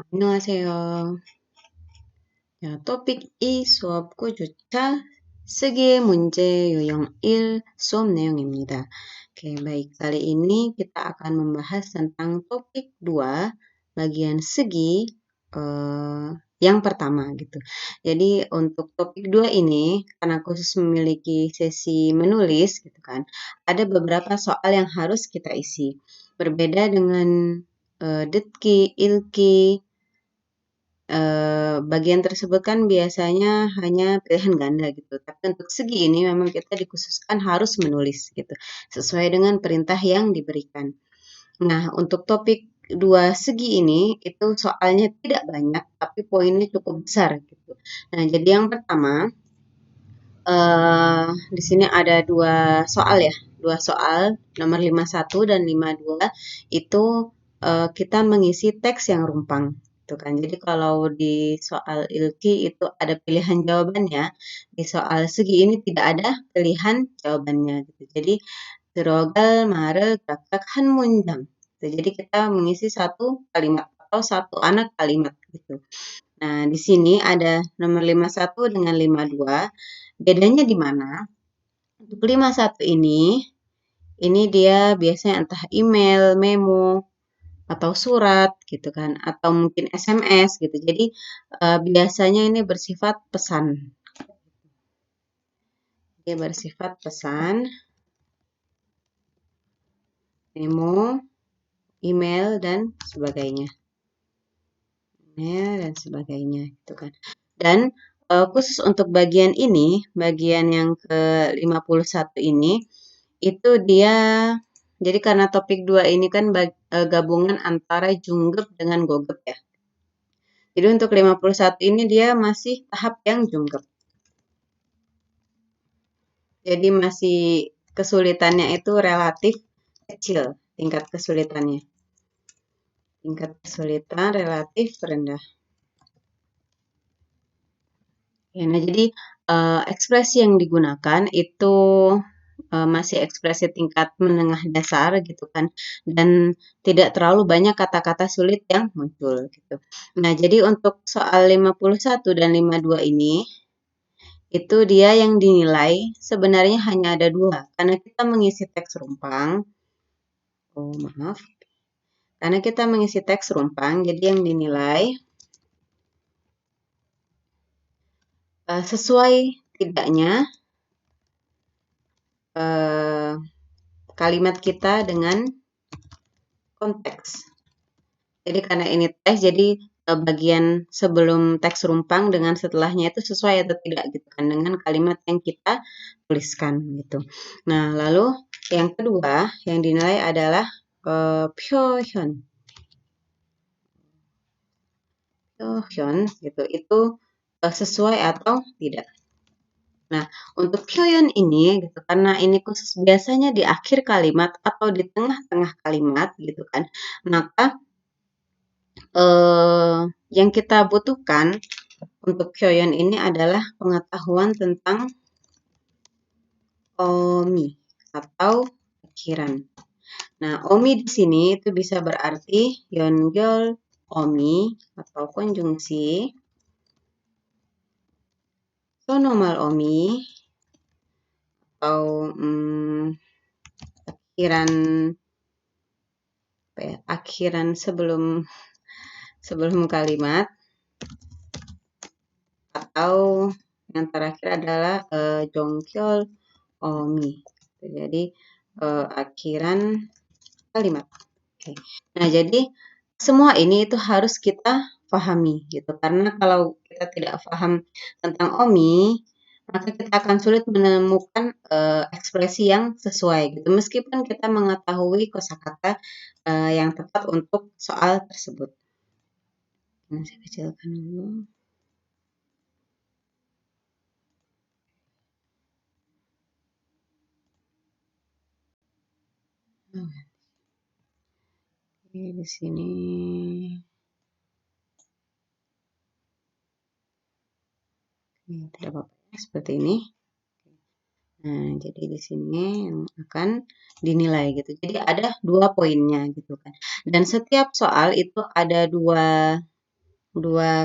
안녕하세요. 자, topik 이 수업 kujucha segi 문제 유형 1 수업 neong입니다. Oke, baik. Kali ini kita akan membahas tentang topik 2 bagian segi yang pertama gitu. Jadi untuk topik 2 ini karena khusus memiliki sesi menulis gitu kan, ada beberapa soal yang harus kita isi. Berbeda dengan detki, ilki, bagian tersebut kan biasanya hanya pilihan ganda gitu. Tapi untuk segi ini memang kita dikhususkan harus menulis gitu, sesuai dengan perintah yang diberikan. Nah, untuk topik 2 segi ini itu soalnya tidak banyak, tapi poinnya cukup besar gitu. Nah, jadi yang pertama, di sini ada 2 soal ya, 2 soal nomor 51 dan 52 itu kita mengisi teks yang rumpang gitu kan. Jadi kalau di soal ilki itu ada pilihan jawabannya, di soal segi ini tidak ada pilihan jawabannya gitu. Jadi 들어갈 말을 각각 한 문장. Jadi kita mengisi satu kalimat atau satu anak kalimat gitu. Nah, di sini ada nomor 51 dengan 52. Bedanya di mana? Untuk 51 ini dia biasanya entah email, memo, atau surat gitu kan, atau mungkin SMS gitu. Jadi biasanya ini bersifat pesan. Dia bersifat pesan, memo, email dan sebagainya. Dan sebagainya gitu kan. Dan khusus untuk bagian ini, bagian yang ke-51 ini itu dia jadi karena topik 2 ini kan gabungan antara junggep dengan gogep ya. Jadi untuk 51 ini dia masih tahap yang junggep. Jadi masih kesulitannya itu relatif kecil tingkat kesulitannya. Tingkat kesulitan relatif rendah. Ya, nah jadi ekspresi yang digunakan itu masih ekspresi tingkat menengah dasar gitu kan, dan tidak terlalu banyak kata-kata sulit yang muncul gitu. Nah, jadi untuk soal 51 dan 52 ini, itu dia yang dinilai sebenarnya hanya ada 2, karena kita mengisi teks rumpang. Oh, maaf. Karena kita mengisi teks rumpang, jadi yang dinilai sesuai tidaknya kalimat kita dengan konteks. Jadi karena ini teks, jadi bagian sebelum teks rumpang dengan setelahnya itu sesuai atau tidak gitu kan dengan kalimat yang kita tuliskan gitu. Nah, lalu yang kedua yang dinilai adalah 표현. 표현 gitu. Itu sesuai atau tidak. Nah, untuk 표현 ini gitu karena ini khusus biasanya di akhir kalimat atau di tengah-tengah kalimat gitu kan. Maka yang kita butuhkan untuk 표현 ini adalah pengetahuan tentang OMI atau akhiran. Nah, OMI di sini itu bisa berarti 연결 OMI atau konjungsi, pronomal OMI atau akhiran apa ya, akhiran sebelum kalimat, atau yang terakhir adalah jongkyol OMI. Jadi akhiran kalimat. Oke. Nah, jadi semua ini itu harus kita pahami gitu. Karena kalau kita tidak paham tentang OMI, maka kita akan sulit menemukan ekspresi yang sesuai gitu. Meskipun kita mengetahui kosakata yang tepat untuk soal tersebut. Nah, saya kecilkan dulu. Oke, di sini tidak apa-apa ya, seperti ini. Nah, jadi di sini yang akan dinilai gitu. Jadi ada 2 poinnya gitu kan. Dan setiap soal itu ada 2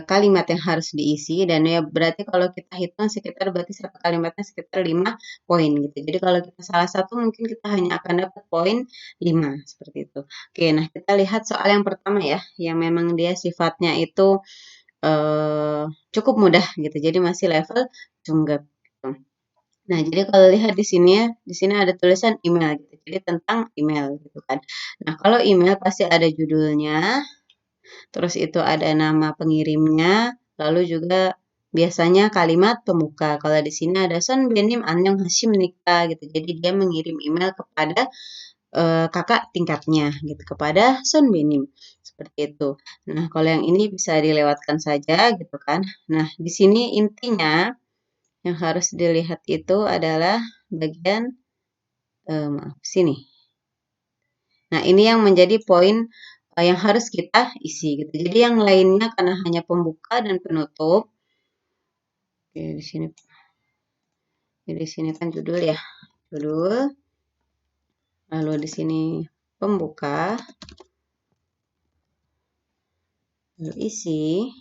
kalimat yang harus diisi, dan ya berarti kalau kita hitung sekitar berarti satu kalimatnya sekitar 5 poin gitu. Jadi kalau kita salah satu mungkin kita hanya akan dapat poin 5 seperti itu. Oke, nah kita lihat soal yang pertama ya, yang memang dia sifatnya itu eh, cukup mudah gitu. Jadi masih level tunggak gitu. Nah, jadi kalau lihat di sini ya, di sini ada tulisan email gitu. Jadi tentang email gitu kan. Nah, kalau email pasti ada judulnya, terus itu ada nama pengirimnya, lalu juga biasanya kalimat pembuka. Kalau di sini ada Son Benim Anyong Hashim Nikah gitu. Jadi dia mengirim email kepada kakak tingkatnya gitu, kepada Son Benim. Seperti itu. Nah, kalau yang ini bisa dilewatkan saja gitu kan. Nah, di sini intinya yang harus dilihat itu adalah bagian maaf, sini. Nah, ini yang menjadi poin yang harus kita isi gitu. Jadi yang lainnya karena hanya pembuka dan penutup. Oke, di sini. Jadi di sini kan judul ya. Judul. Lalu di sini pembuka. Lalu isi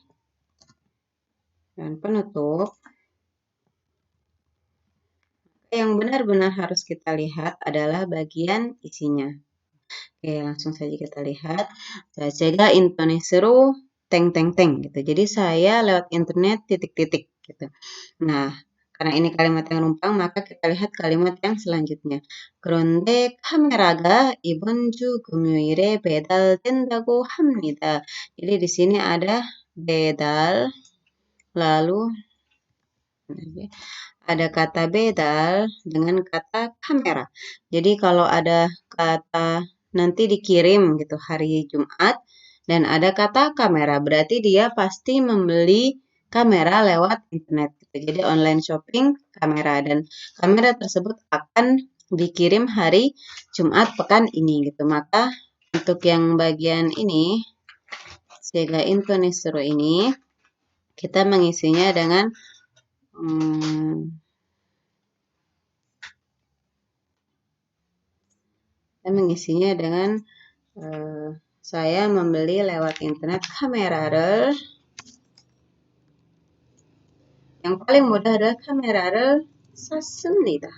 dan penutup. Yang benar-benar harus kita lihat adalah bagian isinya. Oke, langsung saja kita lihat. Saya internet seru teng teng teng gitu. Jadi saya lewat internet titik-titik gitu. Nah, karena ini kalimat yang rumpang, maka kita lihat kalimat yang selanjutnya. 그런데 카메라가 이번 주 금요일에 배달된다고 합니다. Jadi di sini ada bedal, lalu ada kata bedal dengan kata kamera. Jadi kalau ada kata nanti dikirim gitu hari Jumat dan ada kata kamera, berarti dia pasti membeli kamera lewat internet gitu. Jadi online shopping kamera, dan kamera tersebut akan dikirim hari Jumat pekan ini gitu. Maka untuk yang bagian ini Sega Intonisero ini kita mengisinya dengan saya membeli lewat internet kamera를. Yang paling mudah adalah kamera를 샀습니다.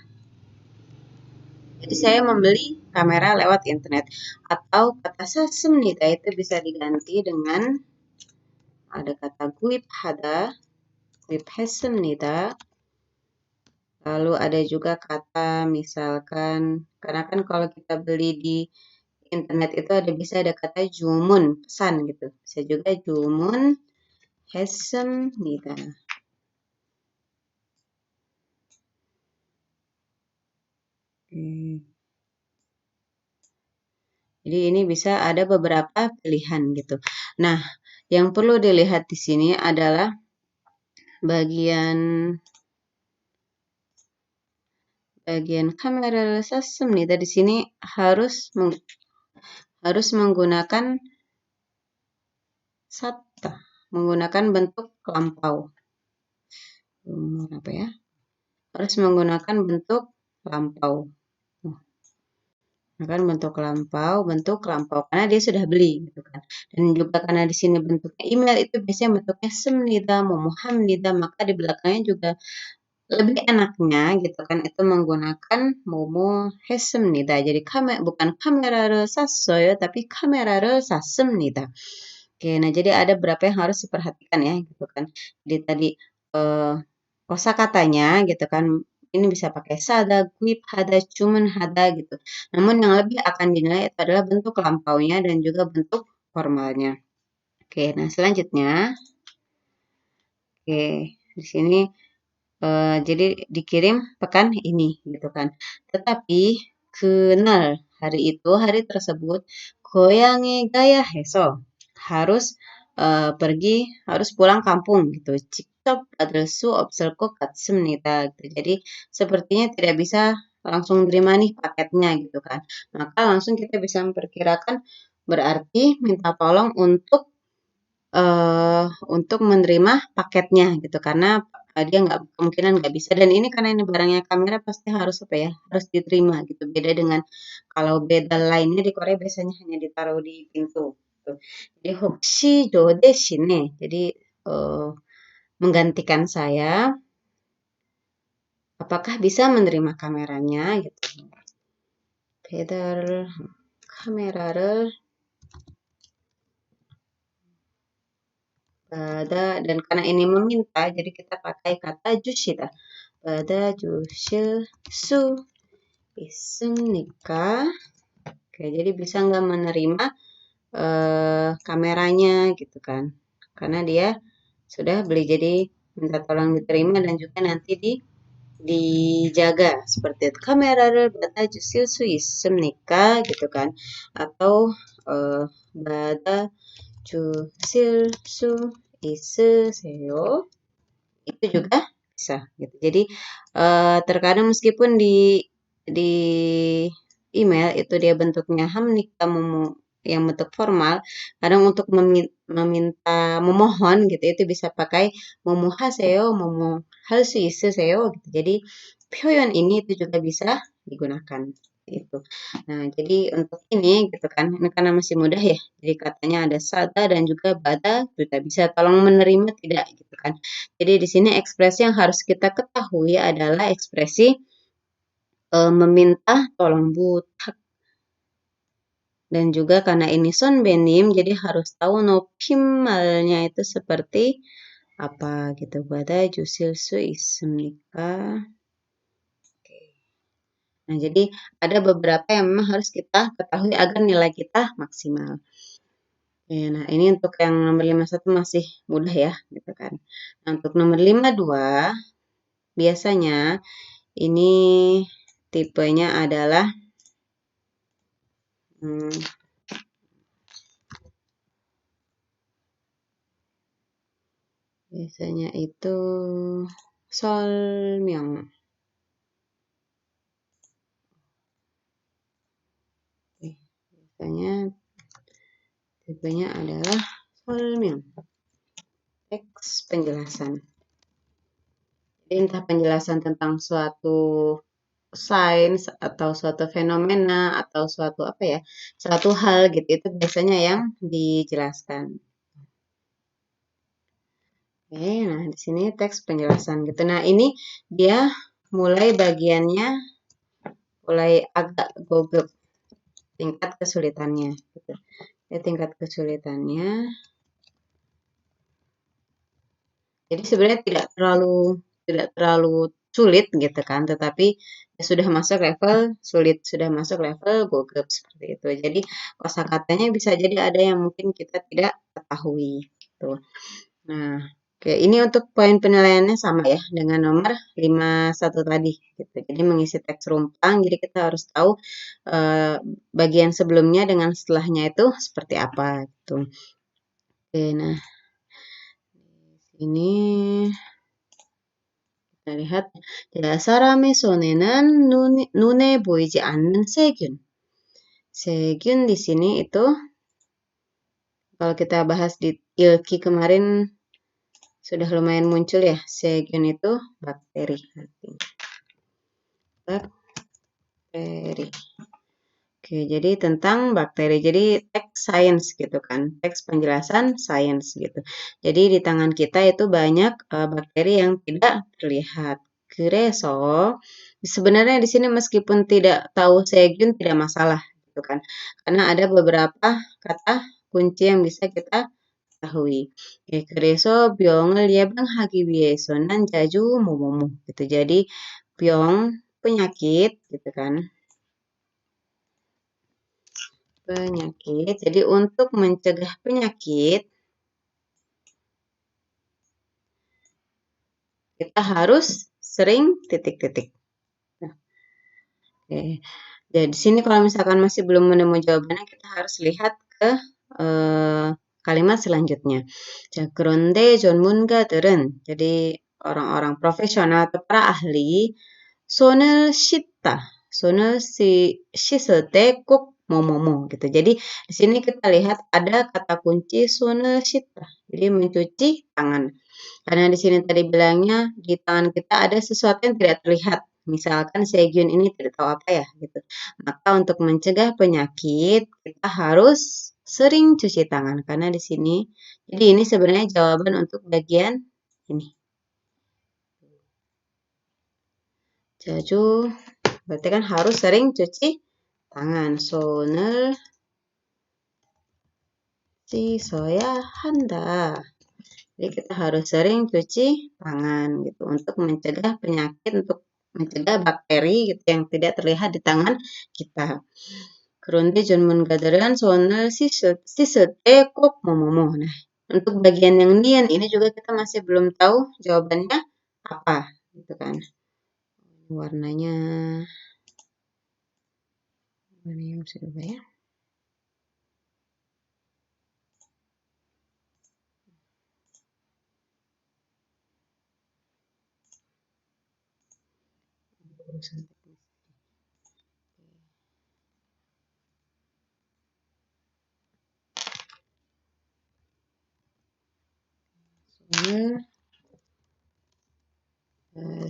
Jadi saya membeli kamera lewat internet. Atau kata 샀습니다 itu bisa diganti dengan ada kata 구입했습니다. Lalu ada juga kata misalkan, karena kan kalau kita beli di internet itu bisa ada kata jumun, pesan gitu. Bisa juga jumun 했습니다. Jadi ini bisa ada beberapa pilihan gitu. Nah, yang perlu dilihat di sini adalah bagian kamera 샀습니다. Di sini harus menggunakan satta, menggunakan bentuk lampau. Apa ya? Harus menggunakan bentuk lampau. Bentuk lampau karena dia sudah beli gitu kan. Dan juga karena di sini bentuknya email itu biasanya bentuknya semnida, momohamnida, maka di belakangnya juga lebih enaknya gitu kan itu menggunakan momo hesemnida. Jadi bukan kamera를 샀어요 tapi kamera를 샀습니다. Oke, nah jadi ada beberapa yang harus diperhatikan ya gitu kan. Jadi tadi kosakatanya gitu kan, ini bisa pakai sada, guip, hada, cuman, hada gitu. Namun yang lebih akan dinilai itu adalah bentuk lampaunya dan juga bentuk formalnya. Oke, nah selanjutnya, oke, di sini jadi dikirim pekan ini gitu kan. Tetapi kenal hari tersebut goyangi gaya heso harus harus pulang kampung gitu. Ciktok adresu obserko katsumnita gitu. Jadi sepertinya tidak bisa langsung terima nih paketnya gitu kan. Maka langsung kita bisa memperkirakan berarti minta tolong untuk menerima paketnya gitu karena dia kemungkinan nggak bisa, dan ini karena ini barangnya kamera pasti harus apa ya, harus diterima gitu. Beda dengan kalau beda lainnya di Korea biasanya hanya ditaruh di pintu. gitu. Jadi 혹시 저 대신에 jadi menggantikan saya, apakah bisa menerima kameranya gitu. 배달 카메라를 pada, dan karena ini meminta, jadi kita pakai kata 주시다. 받아주실 수 있습니까? Oke, jadi bisa nggak menerima kameranya gitu kan? Karena dia sudah beli, jadi minta tolong diterima dan juga nanti dijaga seperti itu. Kamera를 받아주실 수 있습니까? Gitu kan? Atau 받아주실 수 있으세요? Itu juga bisa gitu. Jadi terkadang meskipun di email itu dia bentuknya hamnika yang bentuk formal, kadang untuk meminta memohon gitu itu bisa pakai momohaseyo, momohal su isuseyo gitu. Jadi 표현 ini itu juga bisa digunakan itu. Nah, jadi untuk ini gitu kan, ini karena masih mudah ya. Jadi katanya ada sada dan juga bada, kita bisa tolong menerima tidak gitu kan. Jadi di sini ekspresi yang harus kita ketahui adalah ekspresi meminta tolong butak. Dan juga karena ini sonbenim, jadi harus tahu nopimalnya itu seperti apa gitu. Pada jusil su ismika. Nah, jadi ada beberapa yang memang harus kita ketahui agar nilai kita maksimal. Nah, ini untuk yang nomor 51 masih mudah ya, gitu kan. Nah, untuk nomor 52, biasanya ini tipenya adalah biasanya itu 설명. Biasanya tipenya adalah 설명. Teks penjelasan. Jadi entah penjelasan tentang suatu sains atau suatu fenomena atau suatu apa ya, suatu hal gitu, itu biasanya yang dijelaskan. Oke, nah di sini teks penjelasan gitu. Nah, ini dia mulai bagiannya mulai agak gogek tingkat kesulitannya gitu. Ya, tingkat kesulitannya. Jadi sebenarnya tidak terlalu sulit gitu kan, tetapi ya sudah masuk level sulit, sudah masuk level gogek seperti itu. Jadi kosakatanya bisa jadi ada yang mungkin kita tidak ketahui gitu. Nah, oke, ini untuk poin penilaiannya sama ya dengan nomor 51 tadi gitu. Jadi mengisi teks rumpang, jadi kita harus tahu bagian sebelumnya dengan setelahnya itu seperti apa gitu. Oke, nah ini kita lihat 사람의 손에는 눈에 보이지 않는 세균. 세균 di sini itu kalau kita bahas di ilki kemarin sudah lumayan muncul ya, segun itu bakteri. Bakteri. Oke, jadi tentang bakteri. Jadi teks sains gitu kan, teks penjelasan sains gitu. Jadi di tangan kita itu banyak bakteri yang tidak terlihat. 그래서 sebenarnya di sini meskipun tidak tahu segun tidak masalah gitu kan. Karena ada beberapa kata kunci yang bisa kita ketahui. 그래서 병을 예방하기 위해서는 자주 뭐뭐뭐 gitu. Jadi 병 penyakit gitu kan. Penyakit. Jadi untuk mencegah penyakit kita harus sering titik-titik. Nah, oke. Jadi di sini kalau misalkan masih belum menemukan jawabannya kita harus lihat ke kalimat selanjutnya. 자, 그런데 전문가들은 jadi orang-orang profesional atau para ahli 손을 씻다. 손을 씻을 때 꼭 뭐뭐뭐 gitu. Jadi di sini kita lihat ada kata kunci 손을 씻다. Jadi mencuci tangan. Karena di sini tadi bilangnya di tangan kita ada sesuatu yang tidak terlihat. Misalkan segun ini tidak tahu apa ya gitu. Maka untuk mencegah penyakit kita harus sering cuci tangan karena di sini. Jadi ini sebenarnya jawaban untuk bagian ini. Jaju berarti kan harus sering cuci tangan. 손을 씻어야 한다. Jadi kita harus sering cuci tangan gitu untuk mencegah penyakit, untuk mencegah bakteri gitu yang tidak terlihat di tangan kita. 그런데 전문가들은 손을 씻을 때 꼭 뭐뭐뭐. Nah, untuk bagian yang nian ini juga kita masih belum tahu jawabannya apa, gitu kan. Warnanya mana yang bisa diubah ya?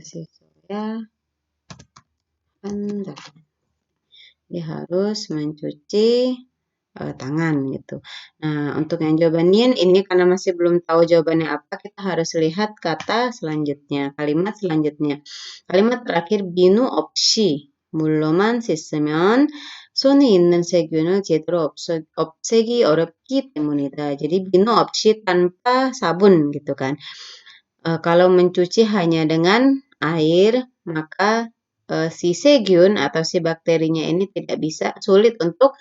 Siswa Anda. Dia harus mencuci tangan gitu. Nah, untuk yang jawaban yin ini karena masih belum tahu jawabannya apa, kita harus lihat kata selanjutnya, kalimat selanjutnya. Kalimat terakhir 비누 없이 물로만 씻으면 손에 있는 세균을 제대로 없애기 어렵기 때문이다. Jadi 비누 없이 tanpa sabun gitu kan. Kalau mencuci hanya dengan air, maka si segun atau si bakterinya ini tidak bisa, sulit untuk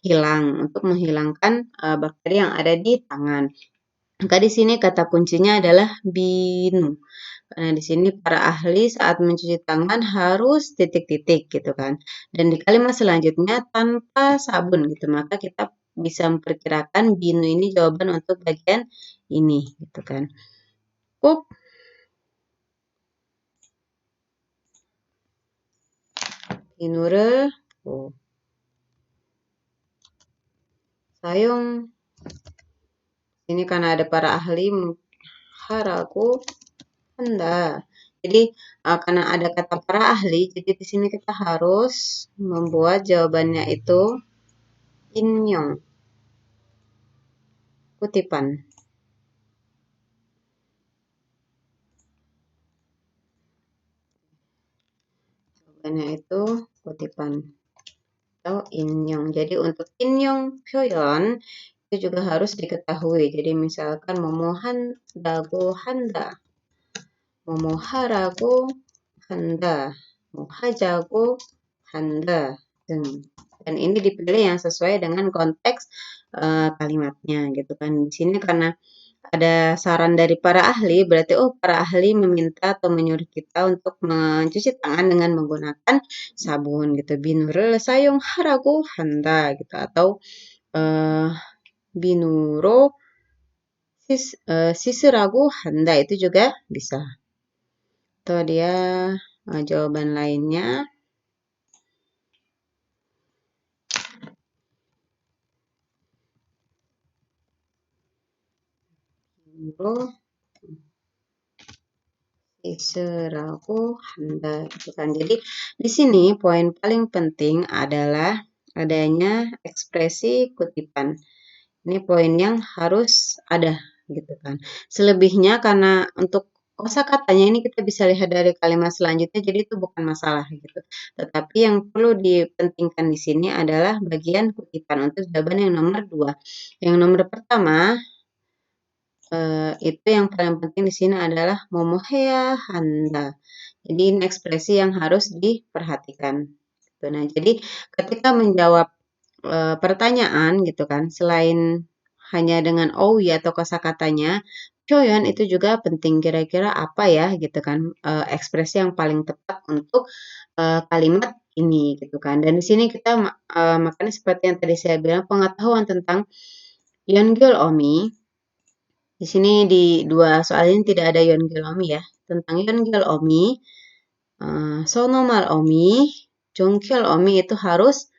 hilang, untuk menghilangkan bakteri yang ada di tangan. Maka di sini kata kuncinya adalah binu. Karena di sini para ahli saat mencuci tangan harus titik-titik gitu kan. Dan di kalimat selanjutnya tanpa sabun gitu. Maka kita bisa memperkirakan binu ini jawaban untuk bagian ini gitu kan. 꼭 비누를 사용. Ini karena ada para ahli haraku Anda. Jadi karena ada kata para ahli, jadi di sini kita harus membuat jawabannya itu innyong, kutipan. Jawabannya itu kutipan atau innyong. Jadi untuk innyong 표현 itu juga harus diketahui. Jadi misalkan momohandago handa, momoharago handa, mohajago handa. Dan ini dipilih yang sesuai dengan konteks kalimatnya gitu kan. Di sini karena ada saran dari para ahli, berarti para ahli meminta atau menyuruh kita untuk mencuci tangan dengan menggunakan sabun gitu. Binurul sayung harago handa gitu atau binuro sisirago handa itu juga bisa. Atau dia jawaban lainnya Iseraku Handa gitu kan. Jadi di sini poin paling penting adalah adanya ekspresi kutipan. Ini poin yang harus ada gitu kan. Selebihnya karena untuk kosakatanya ini kita bisa lihat dari kalimat selanjutnya, jadi itu bukan masalah gitu. Tetapi yang perlu dipentingkan di sini adalah bagian kutipan untuk jawaban yang nomor 2. Yang nomor pertama itu yang paling penting di sini adalah momohea handa. Jadi ini ekspresi yang harus diperhatikan. Nah, jadi ketika menjawab pertanyaan gitu kan, selain hanya dengan owi atau kosakatanya, 표현 itu juga penting. Kira-kira apa ya gitu kan ekspresi yang paling tepat untuk kalimat ini gitu kan. Dan di sini kita makanya seperti yang tadi saya bilang pengetahuan tentang Yongyol Omi. Di sini di dua soal ini tidak ada Yongyol Omi ya. Tentang Yongyol Omi, Sonomal Omi, Jongkyol Omi itu harus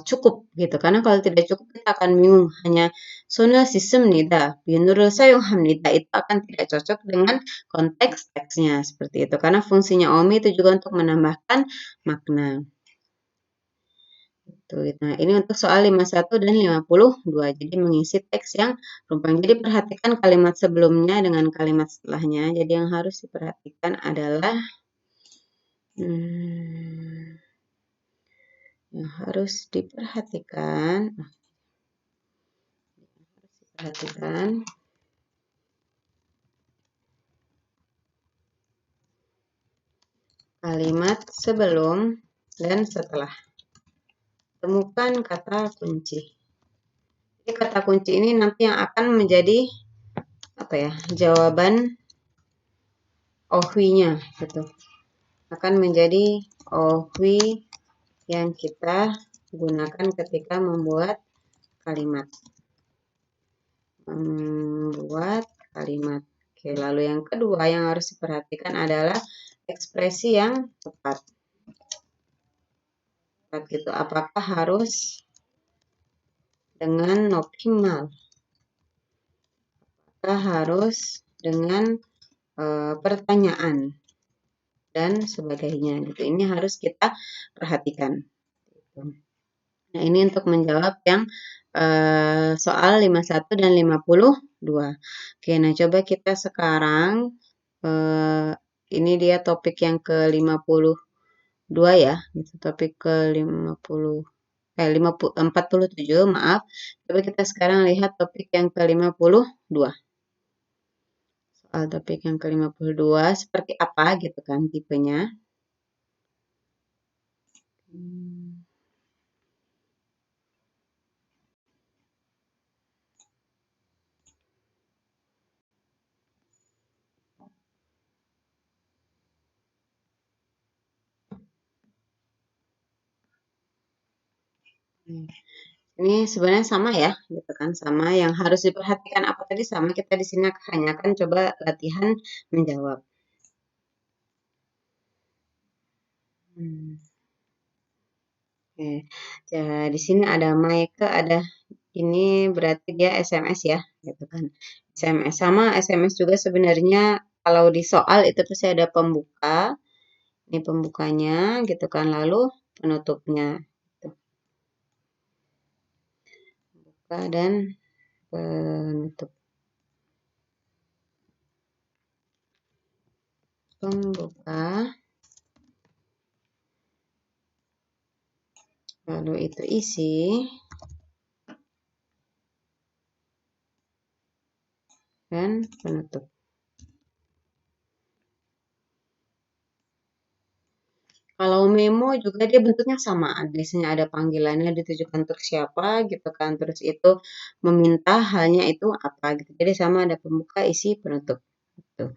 cukup gitu. Karena kalau tidak cukup kita akan bingung. Hanya Sonal sistem nida, binurul sayung hamnida itu akan tidak cocok dengan konteks teksnya seperti itu. Karena fungsinya Omi itu juga untuk menambahkan makna. Nah, ini untuk soal 51 dan 52. Jadi mengisi teks yang rumpang. Jadi perhatikan kalimat sebelumnya dengan kalimat setelahnya. Jadi yang harus diperhatikan adalah yang harus diperhatikan kalimat sebelum dan setelah. Temukan kata kunci. Jadi kata kunci ini nanti yang akan menjadi jawaban ohwi-nya gitu. Akan menjadi ohwi yang kita gunakan ketika membuat kalimat. Oke, lalu yang kedua yang harus diperhatikan adalah ekspresi yang tepat. Gitu. Apakah harus dengan optimal? Apakah harus dengan pertanyaan dan sebagainya gitu. Ini harus kita perhatikan. Gitu. Nah, ini untuk menjawab yang soal 51 dan 52. Oke, nah coba kita sekarang ini dia topik yang ke-52 ya, gitu. Topik ke-47, maaf. Coba kita sekarang lihat topik yang ke-52. Soal topik yang ke-52 seperti apa gitu kan tipenya. Ini sebenarnya sama ya, gitu kan, sama. Yang harus diperhatikan apa tadi sama. Kita di sini hanya akan coba latihan menjawab. Oke, jadi di sini ada Maike, ada ini berarti dia SMS ya, gitu kan. SMS sama SMS juga sebenarnya kalau di soal itu pasti ada pembuka. Ini pembukanya, gitu kan, lalu penutupnya. Gitu. Pembuka dan penutup. Pembuka. Lalu itu isi. Dan penutup. Kalau memo juga dia bentuknya sama, biasanya ada panggilannya ditujukan untuk siapa gitu kan, terus itu meminta halnya itu apa gitu. Jadi sama ada pembuka, isi, penutup. Gitu.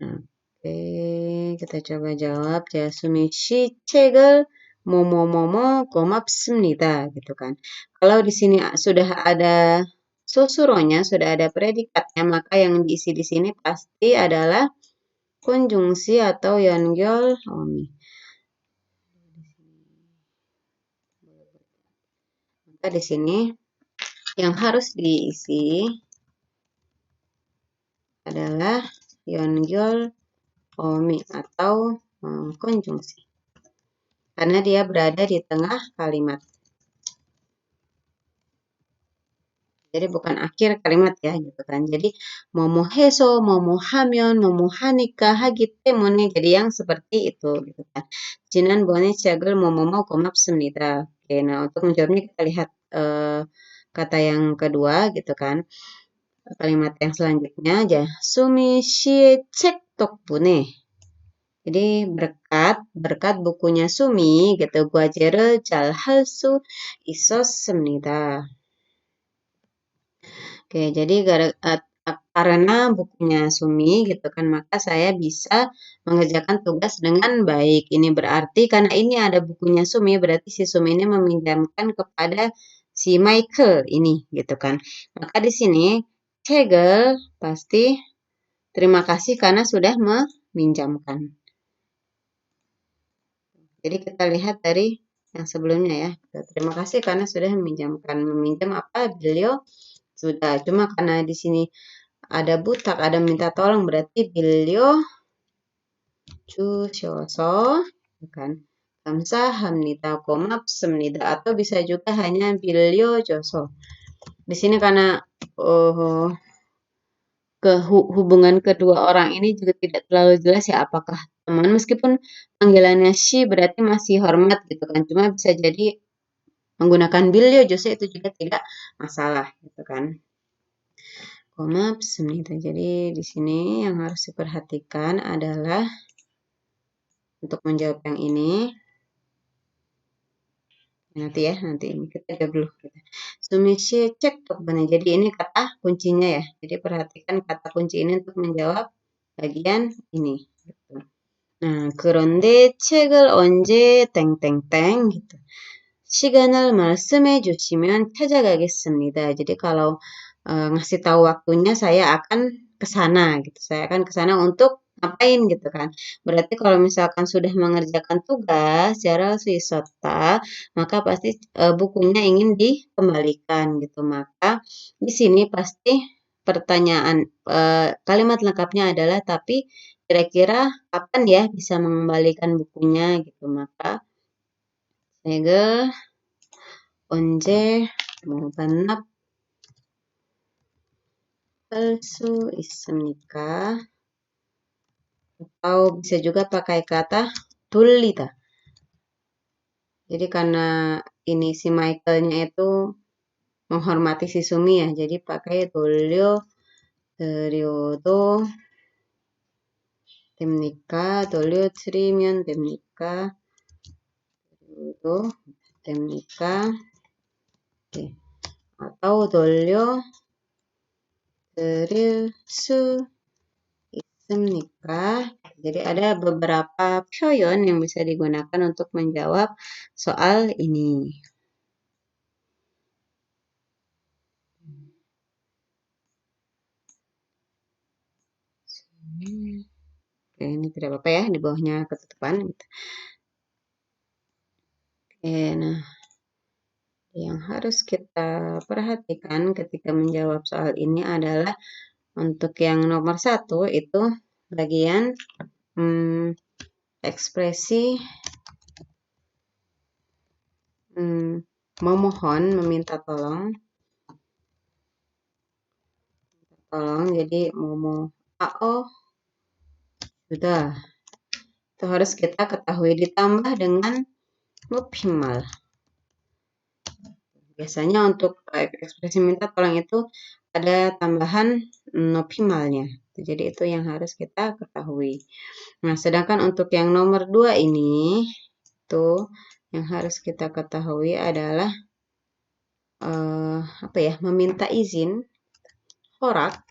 Nah, oke, kita coba jawab. Jasumi cegel momo 고맙습니다 gitu kan. Kalau di sini sudah ada susuronya, sudah ada predikatnya, maka yang diisi di sini pasti adalah konjungsi atau 연결 어미. Maka di sini yang harus diisi adalah 연결 어미 atau konjungsi. Karena dia berada di tengah kalimat. Jadi bukan akhir kalimat ya gitu kan. Jadi momoheso, momoha면, momohanika, hagi temone. Jadi yang seperti itu gitu kan. Jinan bone cagel momomo 고맙습니다. Oke, nah untuk menjawabnya kita lihat kata yang kedua gitu kan. Kalimat yang selanjutnya aja. Sumi shie cek 덕분에. Jadi berkat bukunya Sumi gitu. 과제를 잘 할 수 있었습니다. Oke, jadi karena bukunya Sumi gitu kan, maka saya bisa mengerjakan tugas dengan baik. Ini berarti karena ini ada bukunya Sumi, berarti si Sumi ini meminjamkan kepada si Michael ini gitu kan. Maka di sini Hegel pasti terima kasih karena sudah meminjamkan. Jadi kita lihat dari yang sebelumnya ya. Terima kasih karena sudah meminjamkan. Meminjam apa? Beliau sudah. Cuma karena di sini ada butak, ada minta tolong, berarti beliau 주셔서 kan. 감사합니다, 고맙습니다, atau bisa juga hanya 빌려줘서. Di sini karena hubungan kedua orang ini juga tidak terlalu jelas ya apakah teman, meskipun panggilannya she berarti masih hormat gitu kan, cuma bisa jadi menggunakan 빌려줘서 itu juga tidak masalah gitu kan. 고맙습니다. Jadi di sini yang harus diperhatikan adalah untuk menjawab yang ini. Nanti ini kita jawab dulu. Sumisi cek benar. Jadi ini kata kuncinya ya. Jadi perhatikan kata kunci ini untuk menjawab bagian ini. Gitu. Nah, 그런데 책을 언제 땡땡땡 gitu. 시간을 말씀해 주시면 찾아가겠습니다. Jadi kalau ngasih tahu waktunya saya akan ke sana gitu. Saya akan ke sana untuk ngapain gitu kan. Berarti kalau misalkan sudah mengerjakan tugas secara wisata, maka pasti bukunya ingin dikembalikan gitu. Maka di sini pasti pertanyaan kalimat lengkapnya adalah tapi kira-kira kapan ya bisa mengembalikan bukunya gitu. Maka segel 언제 반납할 수 있습니까? Atau bisa juga pakai kata 돌리다. Jadi karena ini si Michaelnya itu menghormati si Sumi ya, jadi pakai 돌려드려도 됩니까? 돌려드리면 됩니까? 드려도 됩니까? Oke. Atau 돌려드릴 수 있습니까? Jadi ada beberapa 표현 yang bisa digunakan untuk menjawab soal ini. Oke, ini tidak apa-apa ya, di bawahnya ketutupan. Gitu. Oke, nah yang harus kita perhatikan ketika menjawab soal ini adalah untuk yang nomor 1 itu bagian ekspresi memohon, meminta tolong. Jadi momo ao sudah. Itu harus kita ketahui ditambah dengan 높임말. Biasanya untuk ekspresi minta tolong itu ada tambahan 높임말nya. Jadi itu yang harus kita ketahui. Nah, sedangkan untuk yang nomor 2 ini itu yang harus kita ketahui adalah meminta izin, horak,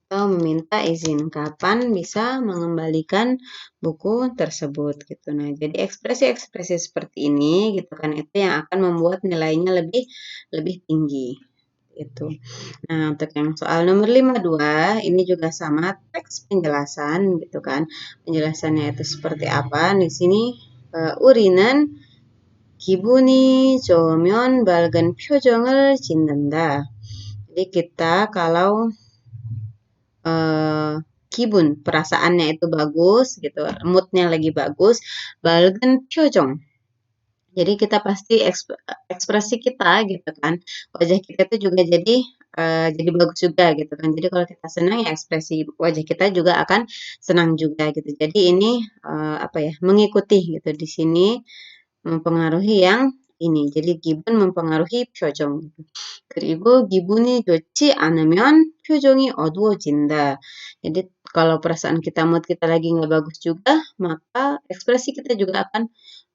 atau meminta izin kapan bisa mengembalikan buku tersebut gitu. Nah, jadi ekspresi-ekspresi seperti ini gitu kan itu yang akan membuat nilainya lebih tinggi. Itu. Nah, untuk yang soal nomor 52 ini juga sama teks penjelasan gitu kan. Penjelasannya itu seperti apa? Di sini 우리는 기분이 좋으면 밝은 표정을 짓는다. Jadi kita kalau 기분, perasaannya itu bagus gitu, moodnya lagi bagus, 밝은 표정. Jadi kita pasti ekspresi kita gitu kan, wajah kita itu juga jadi bagus juga gitu kan. Jadi kalau kita senang ya ekspresi wajah kita juga akan senang juga gitu. Jadi ini mengikuti gitu di sini mempengaruhi yang ini. Jadi 기분 mempengaruhi 표정. 그리고 기분이 좋지 않으면 표정이 어두워진다. Jadi kalau perasaan kita, mood kita lagi nggak bagus juga, maka ekspresi kita juga akan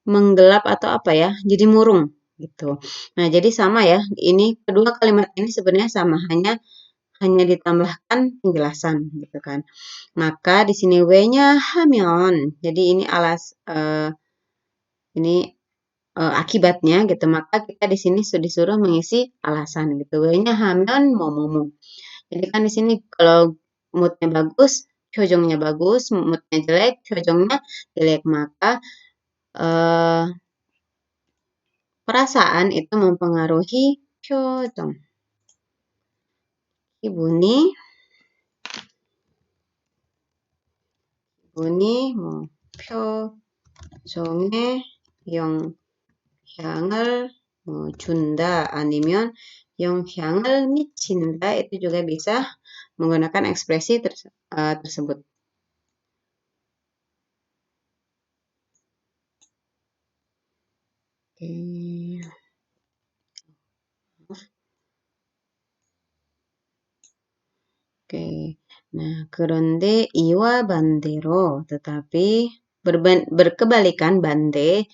menggelap atau jadi murung gitu. Nah, jadi sama ya. Ini kedua kalimat ini sebenarnya sama, hanya ditambahkan penjelasan gitu kan. Maka di sini W-nya 하면. Jadi ini akibatnya gitu. Maka kita di sini disuruh mengisi alasan gitu. W-nya 하면 뭐뭐뭐. Jadi kan di sini kalau moodnya bagus, 표정nya bagus, moodnya jelek, 표정nya jelek. Maka perasaan itu mempengaruhi 표정. 기분이 뭐 표정에 영향을 준다 아니면 영향을 미친다 itu juga bisa menggunakan ekspresi tersebut. Oke. Nah, 그런데 이와 반대로 tetapi berkebalikan bande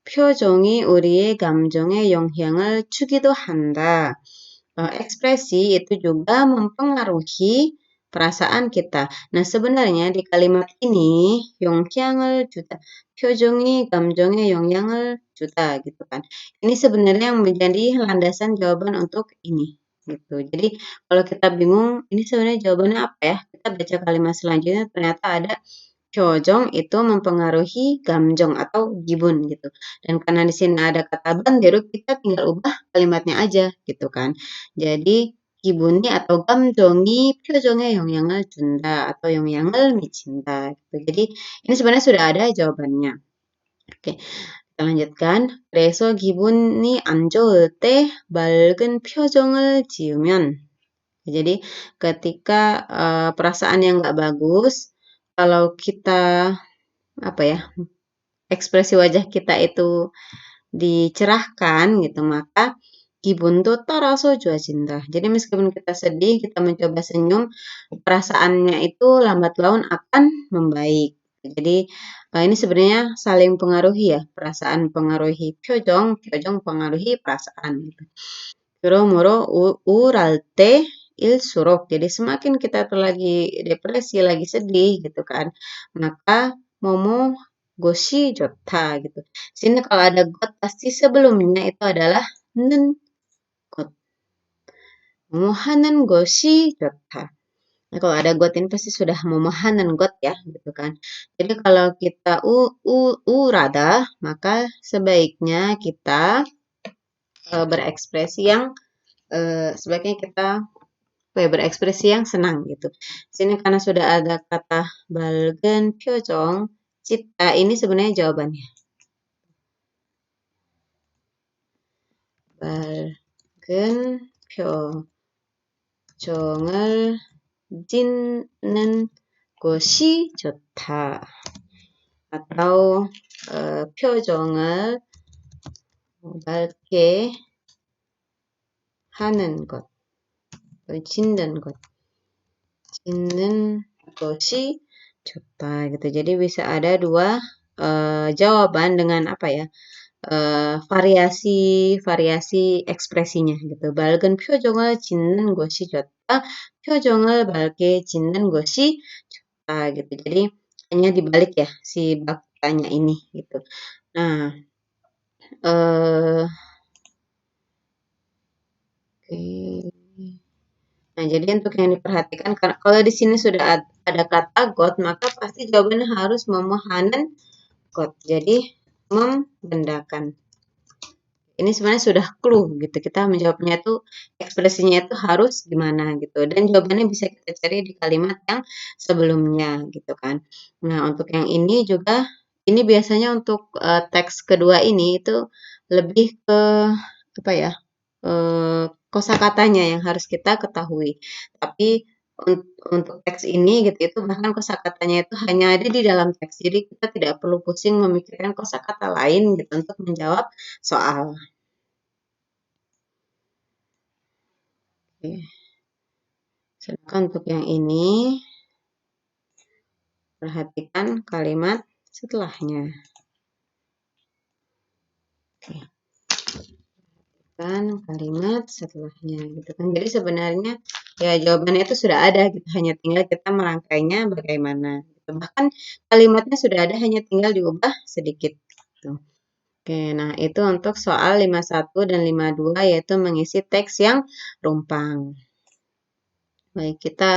표정이 우리의 감정에 영향을 주기도 한다. Ekspresi itu juga mempengaruhi perasaan kita. Nah, sebenarnya di kalimat ini 영향을 주다, 표정이 감정에 영향을 주다 gitu kan. Ini sebenarnya yang menjadi landasan jawaban untuk ini gitu. Jadi kalau kita bingung, ini sebenarnya jawabannya apa ya? Kita baca kalimat selanjutnya ternyata ada 표정 itu mempengaruhi 감정 atau 기분 gitu. Dan karena di sini ada kata banderu, kita tinggal ubah kalimatnya aja gitu kan. Jadi 기분이 atau 감정이 표정에 영향을 준다 atau 영향을 미친다 gitu. Jadi ini sebenarnya sudah ada jawabannya. Oke, kita lanjutkan. 그래서 기분이 안 좋을 때 맑은 표정을 지으면 jadi ketika perasaan yang nggak bagus, kalau kita apa ya ekspresi wajah kita itu dicerahkan gitu maka 기분 tuh 따라서 좋아진다. Jadi meskipun kita sedih, kita mencoba senyum, perasaannya itu lambat laun akan membaik. Jadi ini sebenarnya saling pengaruhi ya, perasaan pengaruhi 표정, 표정 pengaruhi perasaan gitu. 그러므로 우울할 때일수록 jadi semakin kita tuh lagi depresi, lagi sedih gitu kan, maka momo goshi 좋다 gitu. Sini kalau ada got pasti sebelumnya itu adalah 는 got. 모모 하는 것이 좋다. Nah, kalau ada got ini pasti sudah momo hanen got ya gitu kan. Jadi kalau kita urada maka sebaiknya kita berekspresi yang sebaiknya kita berekspresi yang senang gitu. Sini karena sudah ada kata balgen 표정 cita ini sebenarnya jawabannya. balgen 표정을 짓는 것이 좋다. atau 표정을 밝게 하는 것, 짓는 것. 짓는 것이 좋다 gitu. Jadi bisa ada dua jawaban dengan apa ya? variasi ekspresinya gitu. 밝은 표정을 짓는 것이 좋다. 표정을 밝게 짓는 것이 좋다 gitu. Jadi hanya dibalik ya si bab tanya ini gitu. Nah, Nah, jadi untuk yang diperhatikan, kalau di sini sudah ada kata got, maka pasti jawabannya harus memohanan got. Jadi, membendakan. Ini sebenarnya sudah clue gitu. Kita menjawabnya itu, ekspresinya itu harus gimana gitu. Dan jawabannya bisa kita cari di kalimat yang sebelumnya gitu kan. Nah, untuk yang ini juga, ini biasanya untuk teks kedua ini itu lebih ke, apa ya, kosakatanya yang harus kita ketahui. Tapi untuk teks ini gitu itu bahkan kosakatanya itu hanya ada di dalam teks. Jadi kita tidak perlu pusing memikirkan kosakata lain gitu untuk menjawab soal. Oke. Sedangkan untuk yang ini perhatikan kalimat setelahnya. Oke. Kan kalimat setelahnya gitu kan. Jadi sebenarnya ya jawabannya itu sudah ada gitu, hanya tinggal kita merangkainya bagaimana gitu. Bahkan kalimatnya sudah ada, hanya tinggal diubah sedikit gitu. Oke, nah itu untuk soal 51 dan 52 yaitu mengisi teks yang rumpang. Baik, kita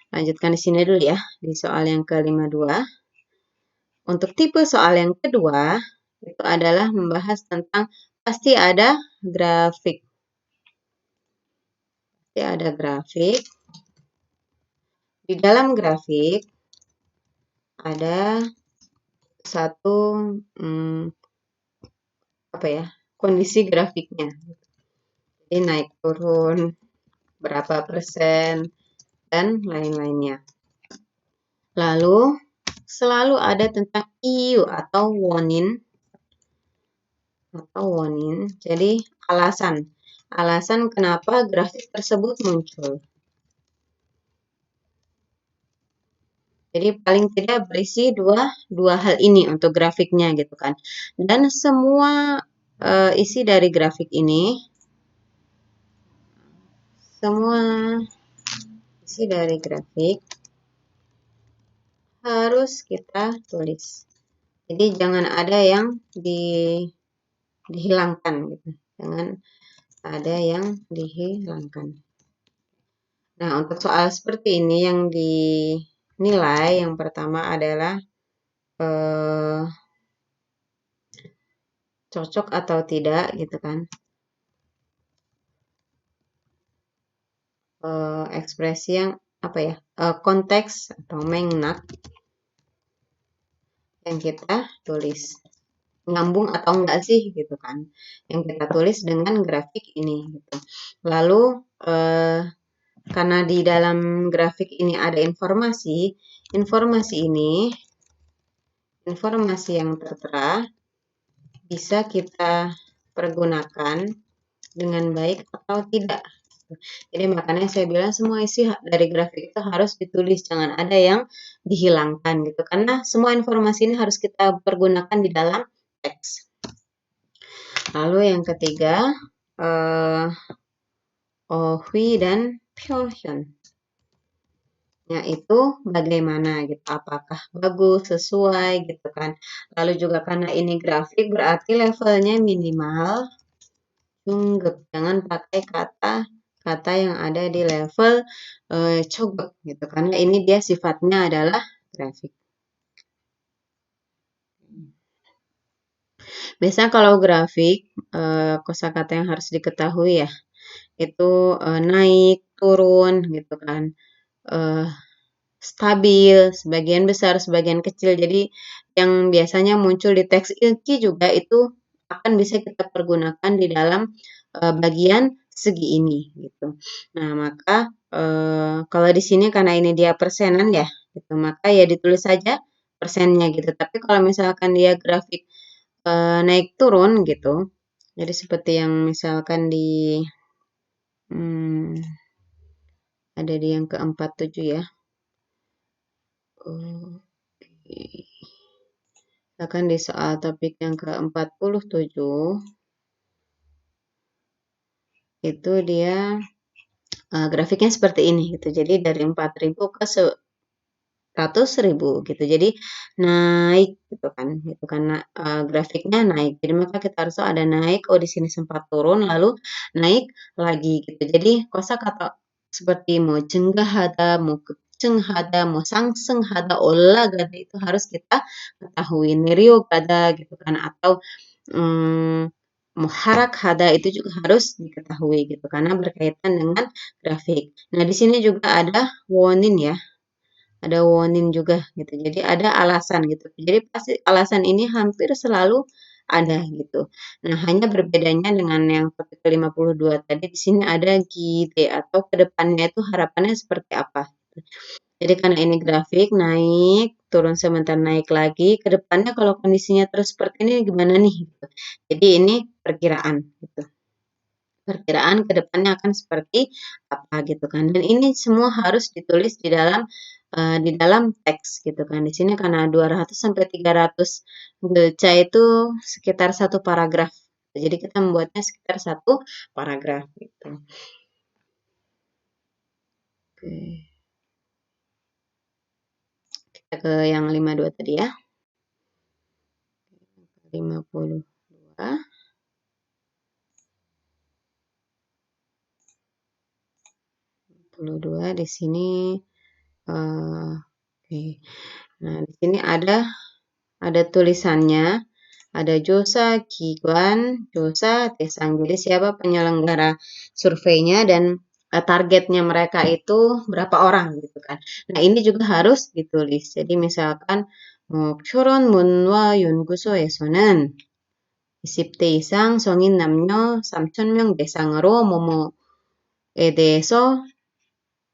lanjutkan di sini dulu ya, di soal yang ke-52. Untuk tipe soal yang kedua, itu adalah membahas tentang pasti ada grafik. Ada grafik. Di dalam grafik ada satu apa ya, kondisi grafiknya. Jadi naik turun berapa persen dan lain-lainnya. Lalu selalu ada tentang IU atau warning. Jadi alasan kenapa grafik tersebut muncul. Jadi paling tidak berisi dua hal ini untuk grafiknya gitu kan. Dan semua isi dari grafik ini, harus kita tulis. Jadi jangan ada yang dihilangkan gitu. Jangan ada yang dihilangkan. Nah, untuk soal seperti ini yang dinilai yang pertama adalah cocok atau tidak gitu kan. Ekspresi yang apa ya? Konteks atau mengnak yang kita tulis. Nyambung atau enggak sih gitu kan. Yang kita tulis dengan grafik ini gitu. Lalu karena di dalam grafik ini ada informasi yang tertera bisa kita pergunakan dengan baik atau tidak. Jadi makanya saya bilang semua isi dari grafik itu harus ditulis, jangan ada yang dihilangkan gitu. Karena semua informasi ini harus kita pergunakan di dalam teks. Lalu yang ketiga, Ohwi dan Pyeonghyun. Yaitu bagaimana gitu, apakah bagus, sesuai gitu kan. Lalu juga karena ini grafik berarti levelnya minimal Junggep. Jangan pakai kata yang ada di level Choggep gitu karena ini dia sifatnya adalah grafik. Biasanya kalau grafik kosakata yang harus diketahui ya itu naik, turun gitu kan. Stabil, sebagian besar, sebagian kecil. Jadi yang biasanya muncul di teks ilki juga itu akan bisa kita pergunakan di dalam bagian segi ini gitu. Nah, maka kalau di sini karena ini dia persenan ya, gitu, maka ya ditulis saja persennya gitu. Tapi kalau misalkan dia grafik naik turun gitu, jadi seperti yang misalkan ada di yang ke-47 ya. Misalkan di soal topik yang ke-47 itu dia grafiknya seperti ini gitu. Jadi dari 4.000 ke 100.000 gitu. Jadi naik gitu kan. Gitu karena grafiknya naik. Jadi maka kita harus tahu ada naik, oh di sini sempat turun lalu naik lagi gitu. Jadi kosakata seperti mau cenggah ada, mau keceng ada, mau sangseng ada, olah gada itu harus kita ketahui. Nerio gada gitu kan atau muharak hada itu juga harus diketahui gitu karena berkaitan dengan grafik. Nah, di sini juga ada warning ya. Ada warning juga gitu. Jadi ada alasan gitu. Jadi pasti alasan ini hampir selalu ada gitu. Nah, hanya berbedanya dengan yang topik ke-52 tadi di sini ada gide atau kedepannya itu harapannya seperti apa. Jadi karena ini grafik naik, turun sebentar naik lagi, ke depannya kalau kondisinya terus seperti ini gimana nih gitu. Jadi ini perkiraan gitu. Perkiraan ke depannya akan seperti apa gitu kan. Dan ini semua harus ditulis di dalam teks gitu kan. Di sini karena 200 sampai 300 gelca itu sekitar satu paragraf. Jadi kita membuatnya sekitar satu paragraf gitu. Oke. Kita ke yang 52 tadi ya. 52. 52 di sini oke. Nah, di sini ada tulisannya, ada Josa, Kiguan, Josa, Tesang. Jadi siapa penyelenggara surveinya dan targetnya mereka itu berapa orang gitu kan. Nah, ini juga harus ditulis. Jadi misalkan 표론문화연구소에서는 20대 이상 성인 남녀 3,000명 대상으로 뭐뭐에 대해서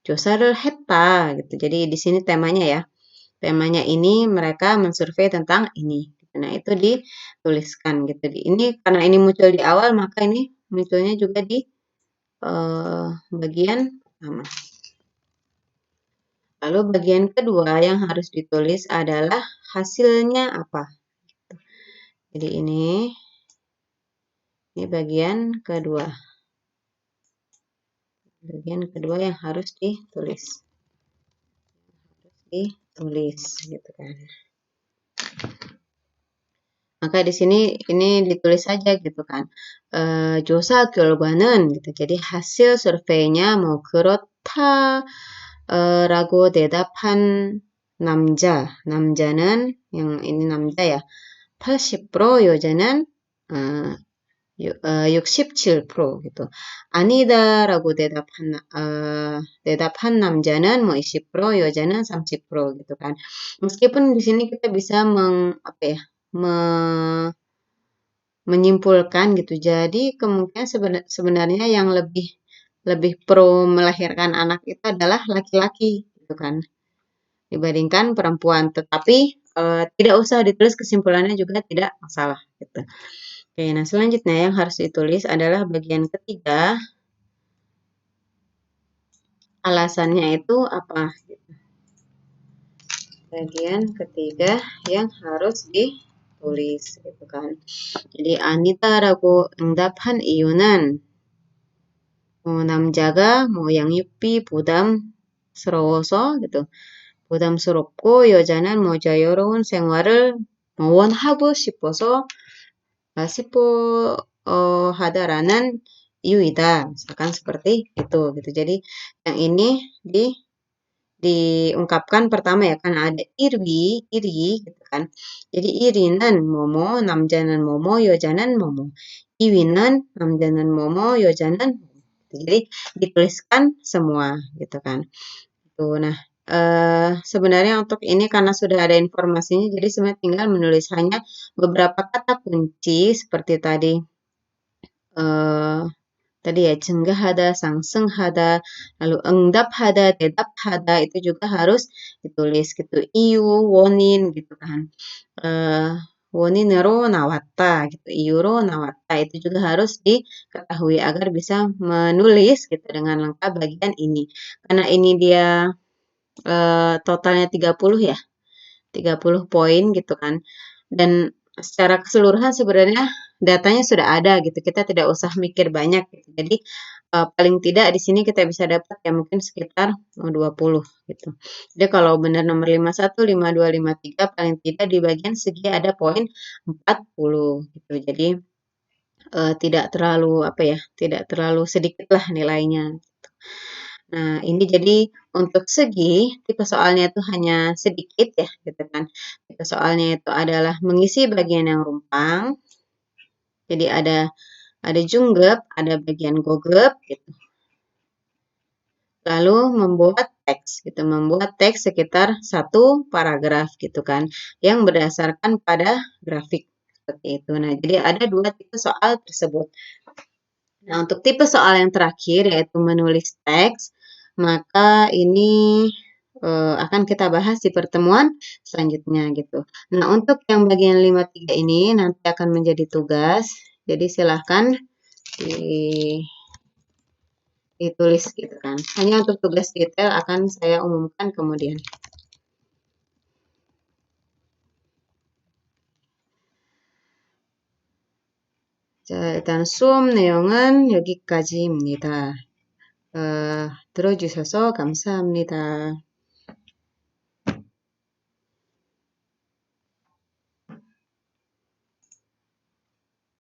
조사를 했다 gitu. Jadi di sini temanya ya. Temanya ini mereka mensurvei tentang ini. Nah, itu dituliskan gitu. Ini karena ini muncul di awal maka ini munculnya juga di bagian pertama. Lalu bagian kedua yang harus ditulis adalah hasilnya apa. Jadi ini bagian kedua. Bagian kedua yang harus ditulis. Ditulis gitu kan. Maka di sini ini ditulis saja gitu kan. 조사 결과는 gitu. Jadi hasil surveinya mau 그렇다 라고 대답한 남자는 yang ini 남자 ya. 80% 여자는 67% gitu. 아니다라고 대답한 남자는 뭐 20%, 여자는 30% gitu kan. Meskipun di sini kita bisa menyimpulkan gitu. Jadi kemungkinan sebenarnya yang lebih pro melahirkan anak itu adalah laki-laki gitu kan. Dibandingkan perempuan. Tetapi tidak usah ditulis, kesimpulannya juga tidak masalah gitu. Oke, nah selanjutnya yang harus ditulis adalah bagian ketiga. Alasannya itu apa? Bagian ketiga yang harus ditulis gitu kan. Jadi 아니다라고 응답한 이유는 남자가 양육비 부담스러워서 gitu. 부담스럽고 여자는 자유로운 생활을 원하고 싶어서 하다라는 이유이다. Misalkan seperti itu gitu. Jadi yang ini diungkapkan pertama ya karena ada iri gitu kan. Jadi iri는 뭐뭐, 남자는 뭐뭐, 여자는 뭐뭐. 이위는 남자는 뭐뭐, 여자는 뭐뭐. Jadi dituliskan semua gitu kan. Tuh, nah sebenarnya untuk ini karena sudah ada informasinya, jadi sebenarnya tinggal menulis hanya beberapa kata kunci seperti tadi. Tadi ya cenggahada, sangsenghada, lalu engdaphada, 대답하다 itu juga harus ditulis gitu. 이유, 원인 gitu kan. 원인으로 나왔다 gitu. 이유로 나왔다 itu juga harus diketahui agar bisa menulis gitu dengan lengkap bagian ini. Karena ini dia totalnya 30 ya. 30 poin gitu kan. Dan secara keseluruhan sebenarnya datanya sudah ada gitu. Kita tidak usah mikir banyak gitu. Jadi paling tidak di sini kita bisa dapat ya mungkin sekitar 20 gitu. Jadi kalau benar nomor 51, 52, 53 paling tidak di bagian segi ada poin 40 gitu. Jadi tidak terlalu tidak terlalu sedikit lah nilainya. Nah, ini jadi untuk segi tipe soalnya itu hanya sedikit ya gitu kan. Tipe soalnya itu adalah mengisi bagian yang rumpang. Jadi ada junggep, ada bagian gogep gitu. Lalu membuat teks gitu, membuat teks sekitar 1 paragraf gitu kan yang berdasarkan pada grafik seperti itu. Nah, jadi ada 2 tipe soal tersebut. Nah, untuk tipe soal yang terakhir yaitu menulis teks, maka ini akan kita bahas di pertemuan selanjutnya gitu. Nah, untuk yang bagian 53 ini nanti akan menjadi tugas. Jadi silahkan ditulis gitu kan. Hanya untuk tugas detail akan saya umumkan kemudian. 자, 일단 수업 내용은 여기까지입니다. 들어주셔서 감사합니다.